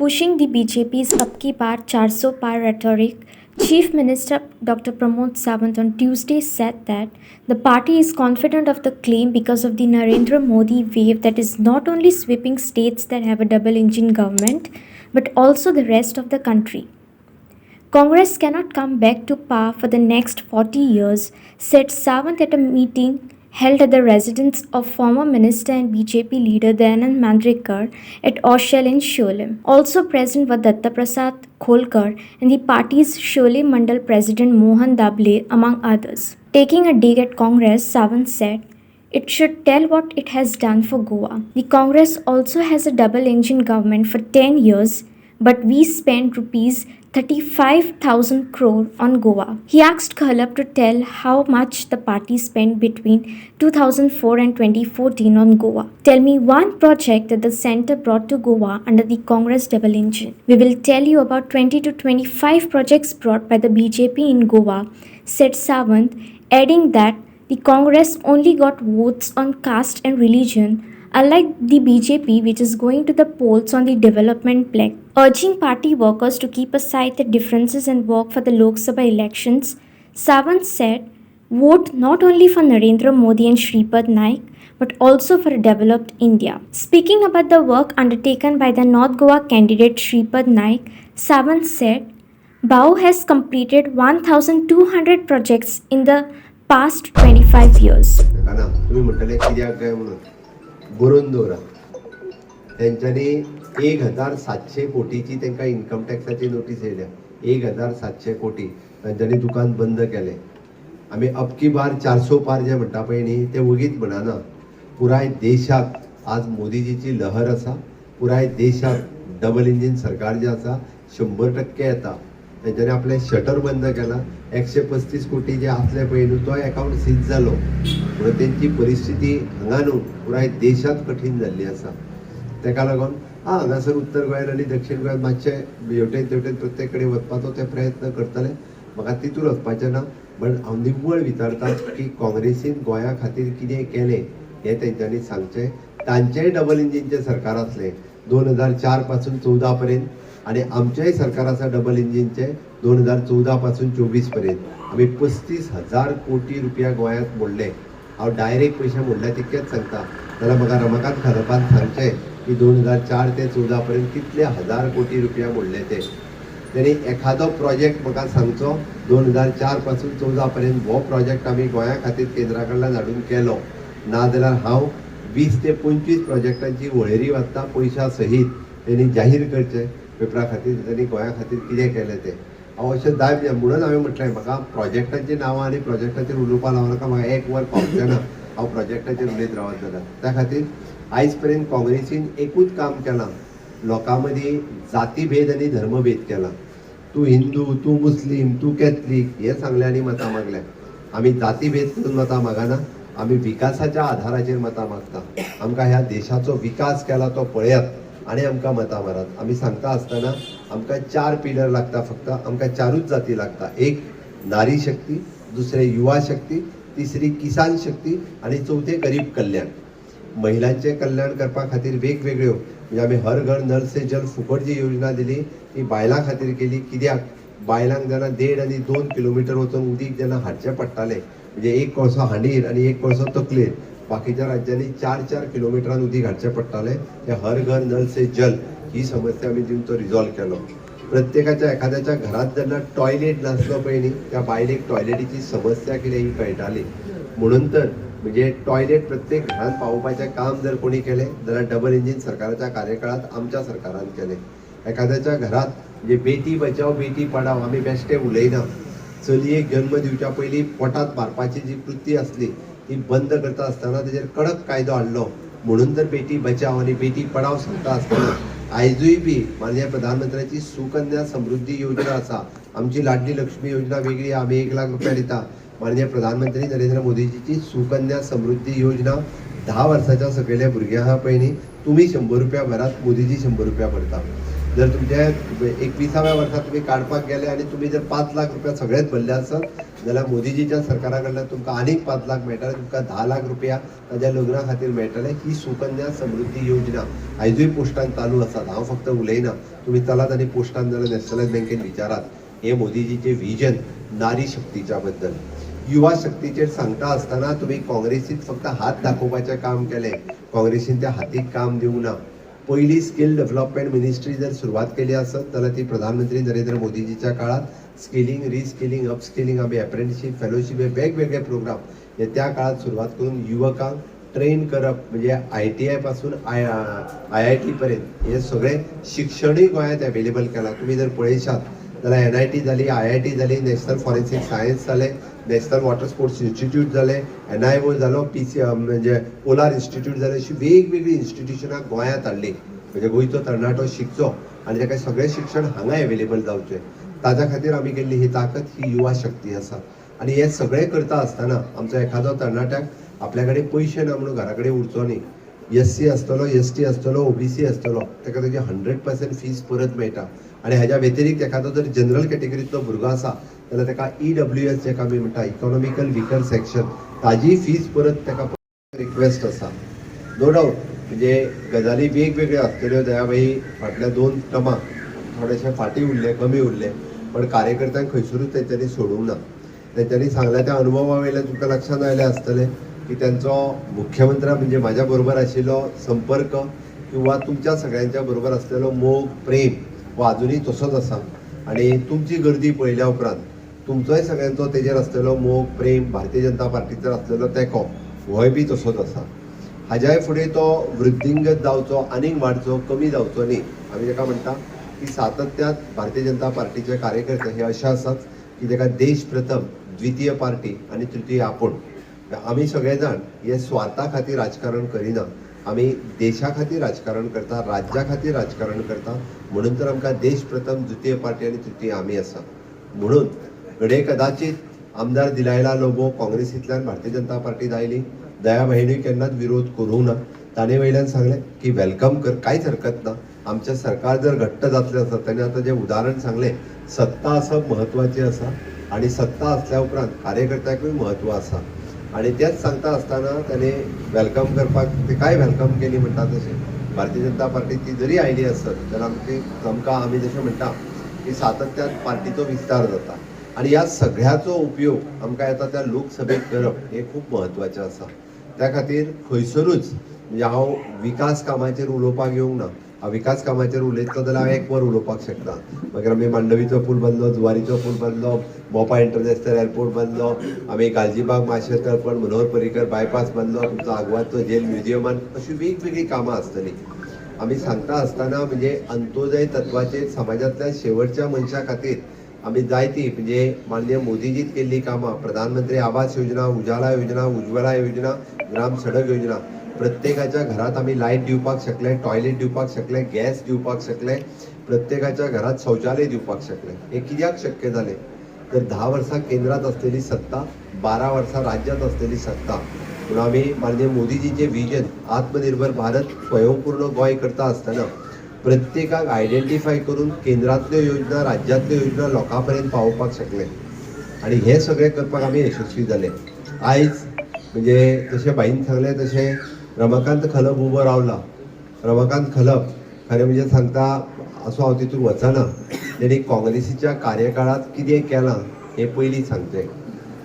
Pushing the BJP's Ab Ki Baar 400 Par rhetoric, Chief Minister Dr. Pramod Sawant on Tuesday said that the party is confident of the claim because of the Narendra Modi wave that is not only sweeping states that have a double engine government but also the rest of the country. Congress cannot come back to power for the next 40 years, said Sawant at a meeting held at the residence of former minister and BJP leader Dayanand Mandrekar at Oshel in Sholem. Also present were Datta Prasad Kholkar and the party's Sholem Mandal president Mohan Dable, among others. Taking a dig at Congress, Sawant said, it should tell what it has done for Goa. The Congress also has a double engine government for 10 years, but we spent rupees 35,000 crore on Goa. He asked Khalap to tell how much the party spent between 2004 and 2014 on Goa. Tell me one project that the centre brought to Goa under the Congress double engine. We will tell you about 20 to 25 projects brought by the BJP in Goa, said Sawant, adding that the Congress only got votes on caste and religion, unlike the BJP, which is going to the polls on the development plaque. Urging party workers to keep aside their differences and work for the Lok Sabha elections, Sawant said, vote not only for Narendra Modi and Shripad Naik, but also for a developed India. Speaking about the work undertaken by the North Goa candidate Shripad Naik, Sawant said, BAU has completed 1,200 projects in the past 25 years. बरोवन दवरा तेंच्यांनी 1,700 कोटीची तांकां income टॅक्साची notice येयल्या 1,700 कोटी तांच्यांनी दुकान बंद केले आमी अब की बार 400 पार जे म्हणटा पळय न्ही ते वगीच म्हणना पुराय देशात आज मोदीजीची लहर आसा पुराय देशात डबल इंजिन सरकार जे आसा 100% येता तेंच्यांनी आपले शटर बंद केला 135 कोटी जे आसले पळय न्हू तो अकाउंट सीज जालो म्हणून तेंची परिस्थिती हांगा न्हू पुराय देशात कठीण जाल्ली आसा तेका लागून हांगासर उत्तर गोंयांत आनी दक्षिण गोंयांत मातशे हेवटेन तेवटेन प्रत्येक कडेन वचपाचो ते प्रयत्न करतले म्हाका तितून वचपाचें ना पण हांव निव्वळ विचारता की काँग्रेसीन गोंया खातीर कितें केलें हें तेंच्यांनी सांगचें तांचेंय डबल इंजिनचें सरकार आसलें 2004 पासून 14 पर्यंत आणि आमचेंय सरकार आसा डबल इंजिनचे 2014 पासून 24 पर्यंत आमी 35,000 कोटी रुपया गोंयांत मोडले हांव डायरेक्ट पयशे मोडले तितकेच सांगता जाल्यार म्हाका रमाकांत खलपान सांगचें की 2004 ते 14 पर्यंत कितले हजार कोटी रुपया मोडले ते तेणी एखादो प्रोजेक्ट म्हाका सांगचो 2004 पासून 14 पर्यंत हो प्रोजेक्ट आमी गोंया खातीर केंद्रा कडल्यान हाडून केलो नाजाल्यार हांव 20 ते 25 प्रोजेक्टांची वळेरी वाचता पयशा सहीत तेणी जाहीर करचें पेपरा खातीर त्यांनी गोंया खातीर कितें केलें तें हांव अशें जायत म्हणून हांवें म्हटलें म्हाका प्रोजेक्टांची नांवां आनी प्रोजेक्टाचेर उलोवपा लावनाका म्हाका एक वर पावचें ना हांव प्रोजेक्टाचेर उलयत रावत जाल्यार त्या खातीर आयज पर्यंत काँग्रेसीन एकूच काम केलां लोकां मदीं जातीभेद आनी धर्मभेद केला तूं हिंदू तूं मुस्लीम तूं कॅथलीक हें सांगलें आनी मतां मागल्या आमी जातीभेद करून मतां मागना आमी विकासाच्या आधाराचेर मतां मागता आमकां ह्या देशाचो विकास केला तो पळयात आणि आमकां मतां मारात आमी सांगता आसतना आमकां 4 पिलर लागता फक्त आमकां 4च जाती लागता एक नारी शक्ती दुसरे युवा शक्ती तिसरी किसान शक्ती आणि चौथे गरीब कल्याण महिलांचे कल्याण करपा खातीर वेगवेगळ्यो म्हणजे आमी हर घर नल से जल फुकट जी योजना दिली ती बायलां खातीर केली कित्याक बायलांक जेन्ना 1.5 आनी 2 किलोमिटर वचून उदीक जेन्ना हाडचें पडटालें म्हणजे एक कोळसो हांडीर आनी एक कोळसो तकलेर बाकीच्या राज्यांनी 4-4 किलोमिटरान उदीक हाडचें पडटालें ते हर घर नल से जल ही समस्या आमी दिवन तो रिजॉल्व केलो प्रत्येकाच्या एखाद्याच्या घरात जेन्ना टॉयलेट नासलो पळय न्ही त्या बायलेक टॉयलेटीची समस्या कितें ही कळटाली म्हणून तर म्हणजे टॉयलेट प्रत्येक घरांत पावोवपाचें काम जर कोणी केलें जाल्यार डबल इंजिन सरकाराच्या कार्यकाळात आमच्या सरकारान केलें एखाद्याच्या घरात म्हणजे बेटी बचाव बेटी पढाव आमी बेश्टे उलयना चलयेक जन्म दिवच्या पयलीं पोटांत मारपाची जी वृत्ती आसली ती बंद करता आसतना तेजेर कडक कायदो हाडलो म्हणून तर बेटी बचाव आणि बेटी पढाव सांगता आसतना आयजूय बी माननीय प्रधानमंत्र्याची सुकन्या समृद्धी योजना आसा आमची लाडली लक्ष्मी योजना वेगळी आमी 1 लाख रुपया दिता माननीय प्रधानमंत्री नरेंद्र मोदीजीची सुकन्या समृद्धी योजना 10 वर्साच्या सकयल्या भुरग्यां आहा पळय न्ही तुमी 100 रुपया भरात मोदीजी 100 रुपया भरता जर तुमच्या 21व्या वर्सात तुम्ही काडपाक गेले आणि तुम्ही जर 5 लाख रुपया सगळेच भरले आसत जाल्यार मोदीजीच्या सरकारा कडल्यान तुमकां आनीक 5 लाख मेळटले, तुमकां 10 लाख रुपया ताज्या लग्ना खातीर मेळटले. ही सुकन्या समृद्धी योजना आयजूय पोस्टान चालू आसात. हांव फक्त उलयना, तुम्ही चलात आनी पोस्टान जाल्यार नॅशनलायज बँकेन विचारात. हे मोदीजीचे विजन नारी शक्तीच्या बद्दल. युवा शक्तीचेर सांगता आसतना तुम्ही काँग्रेसीत फक्त हात दाखोवपाचें काम केलें, काँग्रेसीन त्या हातीक काम दिवंक ना. पहिली स्किल डेव्हलपमेंट मिनिस्ट्री जर सुरवात केली आसत जाल्यार ती प्रधानमंत्री नरेंद्र मोदीजीच्या काळात स्किलिंग, रिस्किलिंग, अपस्किलिंग, आमी अप्रेंटिसशीप, फेलोशीप हे वेगवेगळे प्रोग्राम हे त्या काळात सुरवात करून युवकांक ट्रेन करप, म्हणजे ITI पासून IIT पर्यंत हे सगळे शिक्षणूय गोंयांत अवेलेबल केलां. तुम्ही जर पळयशात जाल्यार NIT जाली, IIT जाली, नॅशनल फॉरेन्सीक सायन्स जालें, नॅशनल वॉटर स्पोर्ट्स इन्स्टिट्यूट जालें, NIO जालो, म्हणजे पोलार इन्स्टिट्यूट जालें. अशी वेगवेगळी इन्स्टिट्यूशनां गोंयांत हाडली, म्हणजे गोंयचो तरणाटो शिकचो आनी ताका सगळें शिक्षण हांगा अवेलेबल जावचें. ताज्या खातीर आमी केल्ली ही ताकद ही युवा शक्ती आसा. आनी हे सगळें करता आसतना आमचो एखादो तरणाट्याक आपल्या कडेन पयशे ना म्हणून घरा कडेन उरचो न्ही. SC आसतलो, ST आसतलो, OBC आसतलो, ताका तेजी 100% फीस परत मेळटा. आनी हाज्या व्यतिरिक्त एखादो जर जनरल कॅटेगरींतलो भुरगो आसा जाल्यार ताका EWS जेका आमी म्हणटा, इकॉनॉमिकल विकर सेक्शन, ताजी फीस परत ताका रिक्वेस्ट आसा. नो डावट म्हणजे गजाली वेगवेगळ्यो आसतल्यो. दयाबाई फाटल्या 2 टर्माक थोडेशे फाटी उरले, कमी उरले, पण कार्यकर्त्यांक खंयसरूच तेंच्यांनी सोडूंक ना. तेंच्यांनी सांगल्या त्या अनुभवा वयल्यान तुमकां लक्षांत आयलें आसतलें की त्यांचो मुख्यमंत्र्या म्हणजे म्हाज्या बरोबर आशिल्लो संपर्क किंवा तुमच्या सगळ्यांच्या बरोबर असलेलो मोग, प्रेम हो अजूनही तसोच आसा. आणि तुमची गर्दी पळयल्या उपरांत तुमचोय सगळ्यांचो तेजेर असलेलो मोग, प्रेम, भारतीय जनता पार्टीचेर असलेलो तेंको होय बी तसोच आसा. हाज्याय फुडें तो वृद्धींगत जावचो, आनीक वाडचो, कमी जावचो न्ही. आमी जेका म्हणटा की सातत्यात भारतीय जनता पार्टीचे कार्यकर्ते हे अशे आसात की जेका देश प्रथम, द्वितीय पार्टी आणि तृतीय आपूण. आमी सगळे जाण हे स्वार्था खातीर राजकारण करिना, आमी देशा खातीर राजकारण करता, राज्या खातीर राजकारण करता. म्हणून तर आमकां देश प्रथम, द्वितीय पार्टी आणि तृतीय आमी आसा. म्हणून घडये कदाचित आमदार दिलायला लोबो काँग्रेसींतल्यान भारतीय जनता पार्टीत आयली. दया बहिणीक केन्नाच विरोध करूंक ना. ताणे वयल्यान सांगलें की वेलकम कर, कांयच हरकत ना. आमचें सरकार जर घट्ट जातलें आसा, ताणें आतां जें उदाहरण सांगलें, सत्ता आसप म्हत्वाची आसा आनी सत्ता आसल्या उपरांत कार्यकर्त्याकूय म्हत्व आसा. आणि तेच सांगता आसतना ताणें वेलकम करपाक तिकाय वेलकम केली म्हणटा तशें भारतीय जनता पार्टी ती जरी आयली आसत जाल्यार आमकां आमी जशें म्हणटा की सातत्यान पार्टीचो विस्तार जाता. आणि ह्या सगळ्याचो उपयोग आमकां येता त्या लोकसभेक करप हें खूब म्हत्वाचें आसा. त्या खातीर खंयसरूच म्हणजे हांव विकास कामाचेर उलोवपाक येवंक ना. हांव विकास कामाचेर उलयतलो जाल्यार हांव 1 वर उलोवपाक शकता. मागीर आमी मांडवीचो पूल बांदलो, जुवारीचो पूल बांदलो, मोपा इंटरनॅशनल एअरपोर्ट बांदलो, आमी गालजीबाग माशेल तळपण मनोहर पर्रीकर बायपास बांदलो, तुमचो आग्वादचो जेल म्युझियमान, अशी वेगवेगळी कामां आसतलीं. आमी सांगता आसतना म्हणजे अंत्योदय तत्वाचेर समाजांतल्या शेवटच्या मनशा खातीर आमी जायती म्हणजे माननीय मोदीजीत केल्ली कामां, प्रधानमंत्री आवास योजना, उजाला योजना, उज्ज्वला योजना, ग्राम सडक योजना, प्रत्येकाच्या घरात आमी लायट दिवपाक शकले, टॉयलेट दिवपाक शकले, गॅस दिवपाक शकले, प्रत्येकाच्या घरात शौचालय दिवपाक शकले. हे कित्याक शक्य जालें तर 10 वर्सां केंद्रात असलेली सत्ता, 12 वर्सां राज्यात असलेली सत्ता. म्हणून आमी माननीय मोदीजीचे विजन आत्मनिर्भर भारत, स्वयंपूर्ण गोंय करता आसतना प्रत्येकाक आयडेंटिफाय करून केंद्रांतल्यो योजना, राज्यांतल्यो योजना लोकांपर्यंत पावोवपाक शकले. आणि हे सगळें करपाक आमी यशस्वी जाले. आयज म्हणजे जशें बाईन सांगलें तशें रमाकांत खलप उबो रावला. रमाकांत खलप खरें म्हणजे सांगता असो हांव तितून वचना. तेणी काँग्रेसीच्या कार्यकाळात कितें केलां हें पयलीं सांगचें.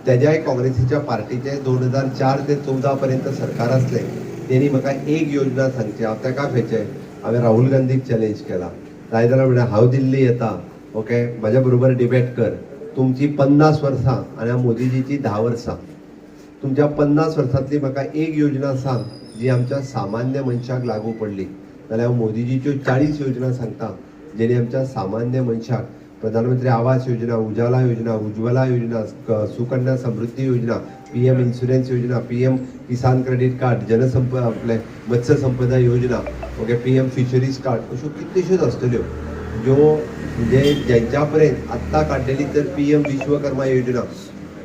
तेज्याय काँग्रेसीच्या पार्टीचें 2004 ते 14 पर्यंत सरकार आसलें. तेणी म्हाका एक योजना सांगची, हांव तेका खंयचें हांवें राहुल गांधीक चॅलेंज केला. जाय जाल्यार म्हणल्यार हांव दिल्ली येता, ओके, म्हाज्या बरोबर डिबेट कर. तुमची 50 वर्सां आनी हांव मोदीजीची 10 वर्सां. तुमच्या 50 वर्सांतली म्हाका एक योजना सांग जी आमच्या सामान्य मनशाक लागू पडली. जाल्यार हांव मोदीजीच्यो 40 योजना सांगता जेणे आमच्या सामान्य मनशाक प्रधानमंत्री आवास योजना, उजाला योजना, उज्ज्वला योजना, सुकन्या समृद्धी योजना, PM इन्शुरन्स योजना, PM किसान क्रेडिट कार्ड, आपले मत्स्य संपदा योजना, ओके, PM फिशरीज कार्ड, अश्यो कितल्योश्योच आसतल्यो ज्यो म्हणजे ज्यांच्या पर्यंत आत्ता काडलेली तर PM विश्वकर्मा योजना.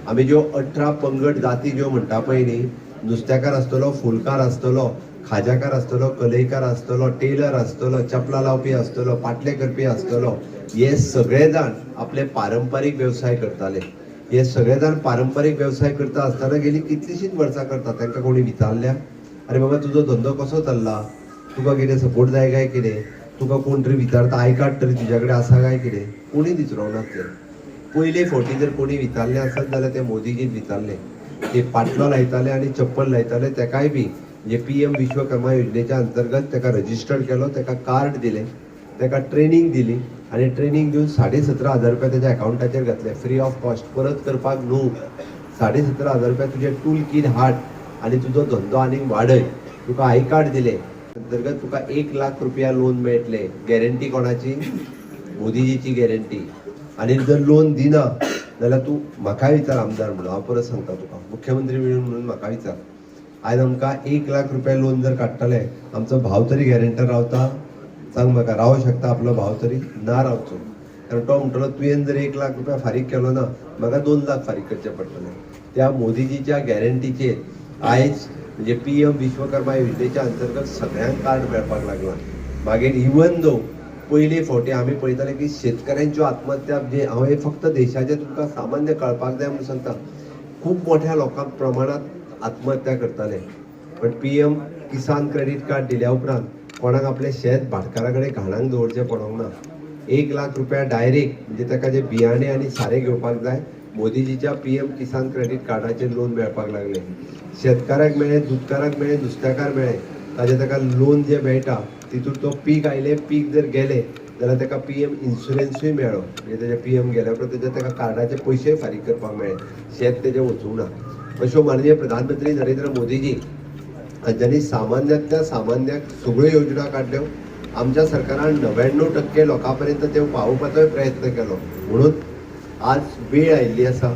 आमी ज्यो 18 पंगड जाती ज्यो म्हणटा पळय न्ही, नुस्तेकार आसतलो, फुलकार आसतलो, खाज्याकार आसतलो, कलईकार आसतलो, टेलर आसतलो, चपला लावपी आसतलो, पाटले करपी आसतलो, हे सगळे जाण आपले पारंपारीक व्यवसाय करताले. हे सगळे जाण पारंपारीक व्यवसाय करता आसतना गेली कितलीशींच वर्सां करता. तांकां कोणी विचारल्या अरे बाबा तुजो धंदो कसो चल्ला, तुका कितें सपोर्ट जाय काय कितें, तुका कोण तरी विचारता आय कार्ड तरी तुज्या कडेन आसा काय कितें, कोणी विचारूंक ते. पयले फावटी जर कोणी विचारलें आसत जाल्यार ते मोदीजीन विचारले. ते पाटलो लायताले आनी चप्पल लायताले तेकाय बी जे PM विश्वकर्मा योजनेच्या अंतर्गत ताका रजिस्टर्ड केलो, ताका कार्ड दिले, ताका ट्रेनिंग दिली आणि ट्रेनिंग दिवन 17,500 रुपया त्याच्या अकाउंटाचेर घातले फ्री ऑफ कॉस्ट. परत करपाक न्हू, 17,500 रुपया तुजे टूल किट हाड आणि तुजो धंदो आनीक वाडय. तुका आय कार्ड दिले अंतर्गत तुका 1 लाख रुपया लोन मेळटले. गॅरंटी कोणाची? मोदीजीची गॅरंटी. आणि जर लोन दिना जाल्यार तूं म्हाका विचार आमदार म्हणून, हांव परत सांगता तुका, मुख्यमंत्री म्हणून म्हाका विचार. आयज आमकां 1 लाख रुपया लोन जर काडटले, आमचो भाव तरी गॅरंटर रावता? सांग म्हाका, रावूं शकता आपलो भाव तरी? ना रावचो. कारण तो म्हणटलो तुवें जर 1 लाख रुपया फारीक केलो ना, म्हाका 2 लाख फारीक करचे पडटले. त्या मोदीजीच्या गॅरंटीचेर आयज म्हणजे PM विश्वकर्मा योजनेच्या अंतर्गत सगळ्यांक कार्ड मेळपाक लागला. मागीर इवन दो पयले फावटी आमी पळयताले की शेतकऱ्यांच्यो आत्महत्या, जे हांव फक्त देशाचे तुमकां सामान्य कळपाक जाय म्हणून सांगता, खूप मोठ्या लोकांक प्रमाणात आत्महत्या करताले. पण PM किसान क्रेडिट कार्ड दिल्या उपरांत कोणाक आपले शेत भाटकारा कडेन घाणांक दवरचें पडोंक ना. 1 लाख रुपया डायरेक्ट म्हणजे ताका जे बियाणे आनी सारें घेवपाक जाय, मोदीजीच्या PM किसान क्रेडिट कार्डाचेर लोन मेळपाक लागले. शेतकाराक मेळ्ळें, दूदकाराक मेळ्ळें, नुस्तेकार मेळ्ळें. ताजें ताका लोन जे मेळटा तितून तो पीक आयलें, पीक जर गेलें जाल्यार ताका PM इन्शुरन्सूय मेळ्ळो. म्हणजे तेजे PM गेल्या उपरांत तेजे ताका कार्डाचे पयशे फारीक करपाक मेळ्ळे, शेत तेजें वचूंक ना. अश्यो माननीय प्रधानमंत्री नरेंद्र मोदीजी हांच्यांनी सामान्यांतल्या सामान्याक सगळ्यो योजना काडल्यो. आमच्या सरकारान 99% लोकां पर्यंत त्यो पावोवपाचोय प्रयत्न केलो. म्हणून आज वेळ आयिल्ली आसा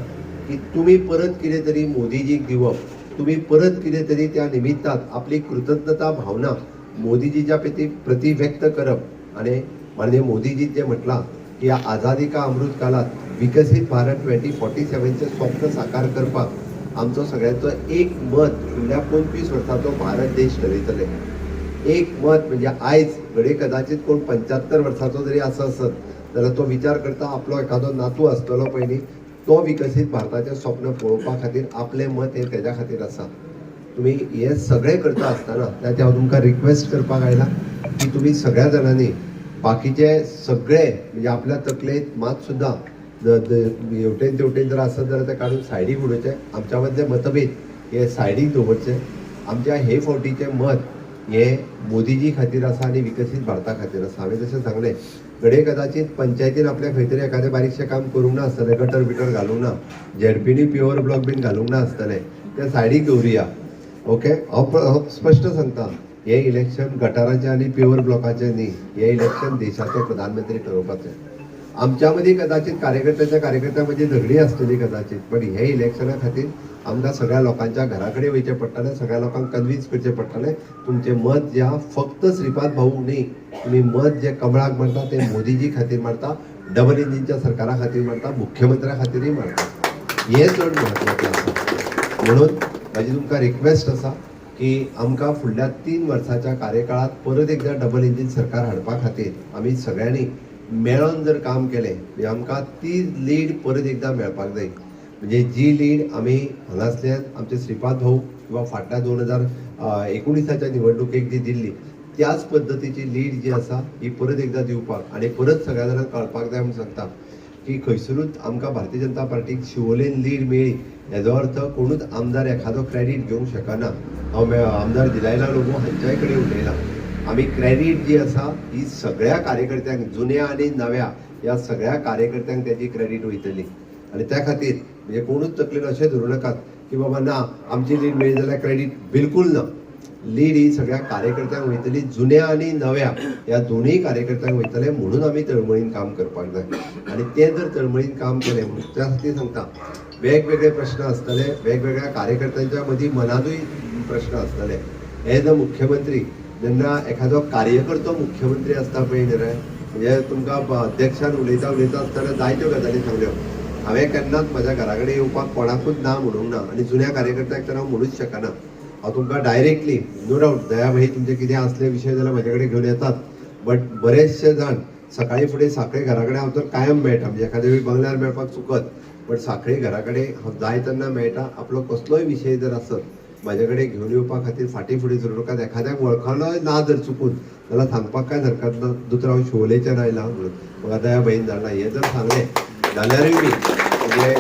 की तुमी परत कितें तरी मोदीजीक दिवप, तुमी परत कितें तरी त्या निमित्तान आपली कृतज्ञता भावना मोदीजीच्या प्रती व्यक्त करप. आणि माननीय मोदीजी जे म्हटलां की या आझादी का अमृत काळात विकसित भारत 2047चे स्वप्न साकार करपाक आमचो सगळ्यांचो एक मत फुडल्या 25 वर्सांचो भारत देश ठरयतले. एक मत म्हणजे आयज घडये कदाचित कोण 75 वर्सांचो जरी आसत जाल्यार तो विचार करता आपलो एखादो नातू आसतलो पयलीं, तो विकसीत भारताचें स्वप्न पळोवपा खातीर आपलें मत हें तेज्या खातीर आसा. तुमी हे सगळें करता आसतना त्या हांव तुमकां रिक्वेस्ट करपाक आयला की तुमी सगळ्या जाणांनी बाकीचे सगळे म्हणजे आपल्या तकलेंत मात सुद्दां हेवटेन तेवटेन जर आसत जाल्यार ते काडून सायडीक उडोवचे. आमच्या मदले मतभेद हे सायडीक दवरचे. आमच्या हे फावटीचें मत हे मोदीजी खातीर आसा आनी विकसीत भारता खातीर आसा. हांवें जशें सांगलें, घडये कदाचित पंचायतीन आपल्या खंय तरी एखादें बारीकशें काम करूंक ना आसतलें, गटर बिटर घालूंक ना, झेडपीनी प्युअर ब्लॉक बीन घालूंक ना आसतलें, तें सायडीक दवरुया. ओके, हांव स्पश्ट सांगता, हे इलेक्शन गटाराचें आनी प्युअर ब्लॉकाचें न्ही. हे इलेक्शन देशाचो प्रधानमंत्री ठरोवपाचें. आमच्या मदीं कदाचित कार्यकर्त्यां मदीं झगडी आसतली कदाचित, पण हे इलेक्शना खातीर आमकां सगळ्या लोकांच्या घरा कडेन वयचें पडटलें, सगळ्या लोकांक कन्विन्स करचें पडटलें. तुमचें मत जे आहा फक्त श्रीपाद भाऊक न्ही, तुमी मत जे कमळाक मारता तें मोदीजी खातीर मारता, डबल इंजिनच्या सरकारा खातीर मारता, मुख्यमंत्र्या खातीरय मारता. हें चड म्हत्वाचें आसा. म्हणून म्हाजी तुमकां रिक्वेस्ट आसा की आमकां फुडल्या 3 वर्साच्या कार्यकाळात परत एकदा डबल इंजिन सरकार हाडपा खातीर आमी सगळ्यांनी मेळोन जर काम केलें म्हणजे आमकां ती लीड परत एकदा मेळपाक जाय. म्हणजे जी लीड आमी हांगासल्यान आमचे श्रीपाद भाऊ किंवा फाटल्या 2019च्या निवडणुकेक जी दिल्ली त्याच पद्दतीची लीड जी आसा ही परत एकदा दिवपाक आनी परत सगळ्या जाणांक कळपाक जाय म्हणून सांगता की खंयसरूच आमकां भारतीय जनता पार्टीक शिवोलेन लीड मेळ्ळी हेजो अर्थ कोणूच आमदार एखादो क्रेडीट घेवंक शकना. हांव आमदार दिलायला लोगो हांच्याय कडेन उलयला. आमी क्रेडीट जी आसा ही सगळ्या कार्यकर्त्यांक, जुन्या आनी नव्या ह्या सगळ्या कार्यकर्त्यांक त्याची क्रेडीट वयतली. आनी त्या खातीर म्हणजे कोणूच तकलेन अशें धरूं नाकात की बाबा ना आमची लीड मेळ्ळी जाल्यार क्रेडीट. बिलकूल ना. लीड ही सगळ्या कार्यकर्त्यांक वयतली, जुन्या आनी नव्या ह्या दोनूय कार्यकर्त्यांक वयतले. म्हणून आमी तळमळीन काम करपाक जाय. आनी तें जर तळमळीन काम केलें म्हणून त्या खातीर सांगता, वेगवेगळे प्रश्न आसतले, वेगवेगळ्या कार्यकर्त्यांच्या मदीं मनातूय प्रश्न आसतले. एज अ मुख्यमंत्री जेन्ना एखादो कार्यकर्तो मुख्यमंत्री आसता पळय न्ही रे, म्हणजे तुमकां अध्यक्षान उलयता आसतना जायत्यो गजाली सांगल्यो. हांवें केन्नाच म्हज्या घरा कडेन येवपाक कोणाकूच ना म्हणूंक ना आनी जुन्या कार्यकर्त्यांक तर हांव म्हणूच शकना. हांव तुमकां डायरेक्टली नो डावट दयाभाई तुमचे कितें असले विशय जाल्यार म्हाजे कडेन घेवन येतात. बट बरेचशे जाण सकाळी फुडें साखळे घरा कडेन हांव तर कायम मेळटा, म्हणजे एखाद्या वेळी बंगल्यार मेळपाक चुकत, बट साखळे घरा कडेन हांव जाय तेन्ना मेळटा. आपलो कसलोय विशय जर आसत म्हाजे कडेन घेवन येवपा खातीर फाटीं फुडें करूं नाकात. एखाद्याक वळखलोय ना जर चुकून जाल्यार सांगपाक कांय हरकत ना, दुसरो हांव शिवोलेच्यान आयलां म्हणून म्हाका दयाभाईन धाडला. हें जर सांगलें जाल्यारूय बी म्हणजे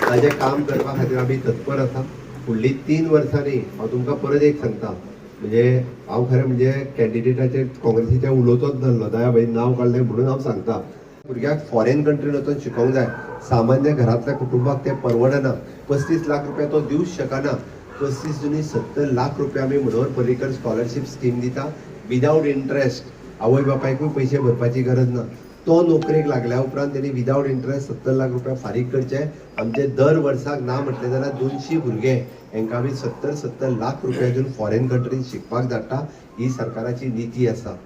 ताजें काम करपा खातीर आमी तत्पर आसा. फुडलीं 3 वर्सांनी हांव तुमकां परत एक सांगता, म्हणजे हांव खरें म्हणजे कॅन्डिडेटाचेर काँग्रेसीच्या उलोवचोच नासलो, दयाभाईन नांव काडलें म्हणून हांव सांगता. भुरग्याक फॉरेन कंट्रीन वचून शिकोवंक जाय, सामान्य घरांतल्या कुटुंबाक तें परवडना. 35 लाख रुपया तो दिवंक शकना. 35 दुनी 70 लाख रुपया आमी मनोहर पर्रीकर स्कॉलरशीप स्कीम दिता विदाउट इंट्रस्ट. आवय बापायकूय पयशे भरपाची गरज ना. तो नोकरेक लागल्या उपरांत तेणी विदाउट इंट्रस्ट 70 लाख रुपया फारीक करचे. आमचे दर वर्साक ना म्हटलें जाल्यार 200 भुरगे हांकां आमी 70 लाख रुपया दिवन फॉरेन कंट्रीन शिकपाक धाडटा. ही सरकाराची नीती आसा.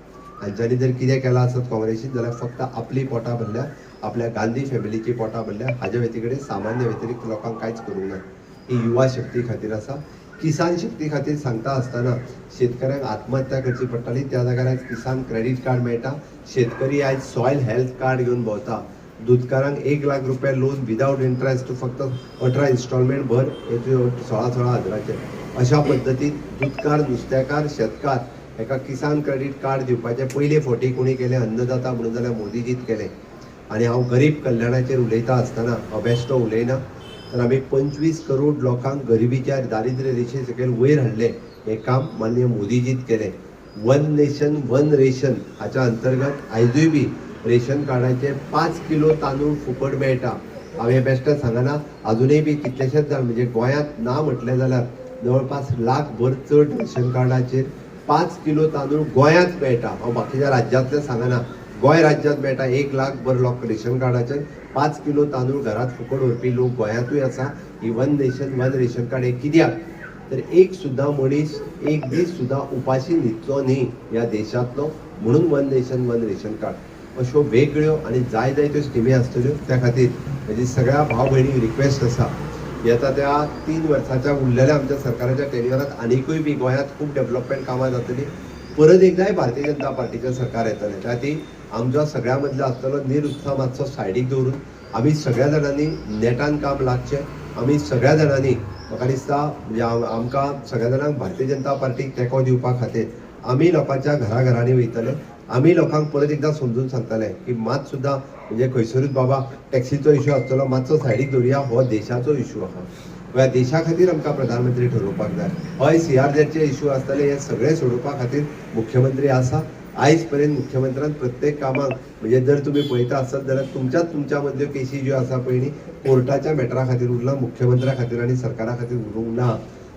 हांच्यांनी जर कितें केलां आसत काँग्रेसीन जाल्यार फक्त आपली पोटां भरल्या, आपल्या गांधी फॅमिलीची पोटां भरल्या. हाजे व्यतिरेक्त सामान्य व्यतिरिक्त लोकांक कांयच करूंक ना. ही युवा शक्ती खातीर आसा. किसान शक्ती खातीर सांगता आसतना शेतकऱ्यांक आत्महत्या करची पडटाली, त्या जाग्यार आयज किसान क्रेडीट कार्ड मेळटा. शेतकरी आयज सॉयल हेल्थ कार्ड घेवन भोंवता. दुधकारांक 1 लाख रुपया लोन विदाउट इंट्रस्ट, तूं फक्त 18 इन्स्टॉलमेंट भर, हे 16 हजाराचे. अशा पद्दतीन दुधकार, नुस्तेकार, शेतकार हाका किसान क्रेडीट कार्ड दिवपाचे पयले फावटी कोणी केले अन्नदाता म्हणून जाल्यार मोदीजीत केले. आनी हांव गरीब कल्याणाचेर उलयता आसतना अबेश्टो उलयना. तर आमी 25 करोड लोकांक गरिबीच्या दारिद्र्य रेशे सकयल वयर हाडले. हें काम माननीय मोदीजीत केलें. 1 नेशन 1 रेशन हाच्या अंतर्गत आयजूय बी रेशन कार्डाचे 5 किलो तांदूळ फुकट मेळटा. हांव हे बेश्टें सांगना, अजुनूय बी कितलेशेच जाण म्हणजे गोंयांत ना म्हटलें जाल्यार जवळपास लाख भर चड रेशन कार्डाचेर 5 किलो तांदूळ गोंयांत मेळटा. हांव बाकीच्या राज्यांतलें सांगना, गोंय राज्यांत मेळटा. 1 लाख भर लोक रेशन कार्डाचेर 5 किलो तांदूळ घरात फुकट व्हरपी लोक गोंयांतूय आसा. ही 1 नेशन 1 रेशन कार्ड. हे कित्याक तर एक सुद्दां मनीस एक दीस सुद्दां उपाशी न्हिदचो न्ही ह्या देशांतलो, म्हणून 1 नेशन 1 रेशन कार्ड. अश्यो वेगळ्यो आनी जाय त्यो स्किमी आसतल्यो. त्या खातीर म्हजी सगळ्या भाव भयणीक रिक्वेस्ट आसा, येता त्या 3 वर्साच्या उरलेल्या आमच्या सरकाराच्या टेन्युअरांत आनिकूय बी गोंयांत खूब डेव्हलपमेंट कामां जातलीं. परत एकदांय भारतीय जनता पार्टीचें सरकार येतलें. त्या खातीर आमचो सगळ्या मदलो आसतलो निरुत्साह मातसो सायडीक दवरून आमी सगळ्या जाणांनी नेटान काम लागचें. आमी सगळ्या जाणांनी, म्हाका दिसता म्हणजे आमकां सगळ्या जाणांक भारतीय जनता पार्टीक तेंको दिवपा खातीर आमी लोकांच्या घराघरांनी वयतले. आमी लोकांक परत एकदां समजून सांगतले की मात सुद्दां म्हणजे खंयसरूच बाबा टॅक्सीचो इश्यू आसतलो मातसो सायडीक दवरया, हो देशाचो इश्यू आसा. ह्या देशा खातीर आमकां प्रधानमंत्री ठरोवपाक जाय. हय CRZचे इश्यू आसतले, हे सगळे सोडोवपा खातीर मुख्यमंत्री आसा. आयज पर्यंत मुख्यमंत्र्यान प्रत्येक कामाक म्हणजे जर तुमी पळयता आसत जाल्यार तुमच्या मदल्यो केसी ज्यो आसा पळय न्ही, कोर्टाच्या मॅटरा खातीर उरला, मुख्यमंत्र्या खातीर आनी सरकारा खातीर उरूंक ना.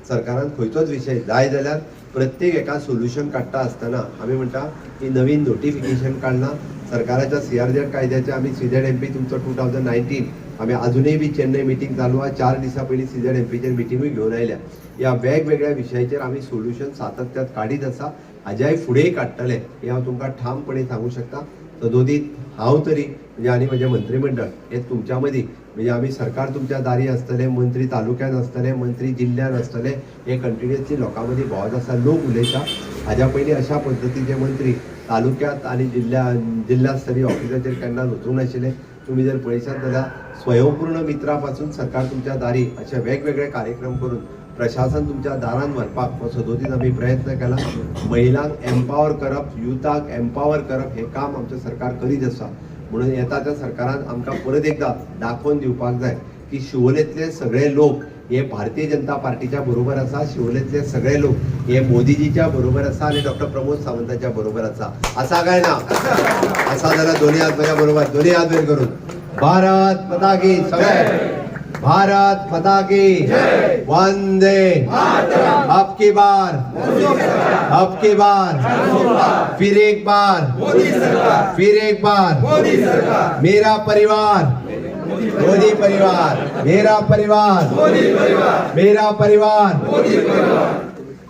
सरकारान खंयचोच विशय जाय जाल्यार प्रत्येक एका सोल्युशन काडटा आसतना आमी म्हणटा की नवीन नोटिफिकेशन काडना. सरकाराच्या CRZ कायद्याचे आमी CZMP तुमचो 2019 आमी अजूनय बी चेन्नई मिटींग चालू आहा. 4 दिसां पयलीं CZMPचेर मिटींगूय घेवन आयल्या. ह्या वेगवेगळ्या विशयाचेर आमी सोल्युशन सातत्यात काडीत आसा. हाज्याय फुडेंय काडटले हें हांव तुमकां ठामपणे सांगूं शकता. सदोदीत हांव तरी म्हणजे आनी म्हजें मंत्रिमंडळ हे तुमच्या मदीं म्हणजे आमी सरकार तुमच्या दारी आसतले, मंत्री तालुक्यान आसतले, मंत्री जिल्ल्यान आसतले. हे कंटिन्युअसली लोकां मदीं भोंवत आसा. लोक उलयता हाज्या पयलीं अशा पद्दतीचे मंत्री तालुक्यांत आनी जिल्ल्यास्तरीय ऑफिसाचेर केन्ना वचूंक नाशिल्ले. तुम्ही जर पळयशात जाल्यार स्वयंपूर्ण मित्रा पासून सरकार तुमच्या दारी असे वेगवेगळे कार्यक्रम करून प्रशासन तुमच्या दारान व्हरपाक सदोदीत आमी प्रयत्न केला. महिलांक एम्पावर करप, युथाक एम्पावर करप हे काम आमचें सरकार करीत आसा. म्हणून येता त्या सरकारान आमकां परत एकदां दाखोवन दिवपाक जाय की शिवोलेतले सगळे लोक हे भारतीय जनता पार्टीच्या बरोबर आसा. शिवोलेतले सगळे लोक हे मोदीजीच्या बरोबर आसा आणि डॉक्टर प्रमोद सावंताच्या बरोबर आसा काय ना? असा जाल्यार दोन्ही हात म्हज्या बरोबर, दोन्ही हात वयर करून भारत माता की सगळे, भारत माता की वंदे अब की बार, अब की बार, फिर एक बार, फिर एक बार, मेरा परिवार मोदी परिवार, मेरा परिवार मेरा परिवार.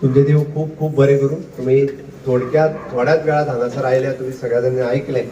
तुमचे देव खूप खूप बरे करू. तुम्ही थोडक्यात थोड्याच वेळात हांगासर आयल्या, तुम्ही सगळ्या जणांनी ऐकले.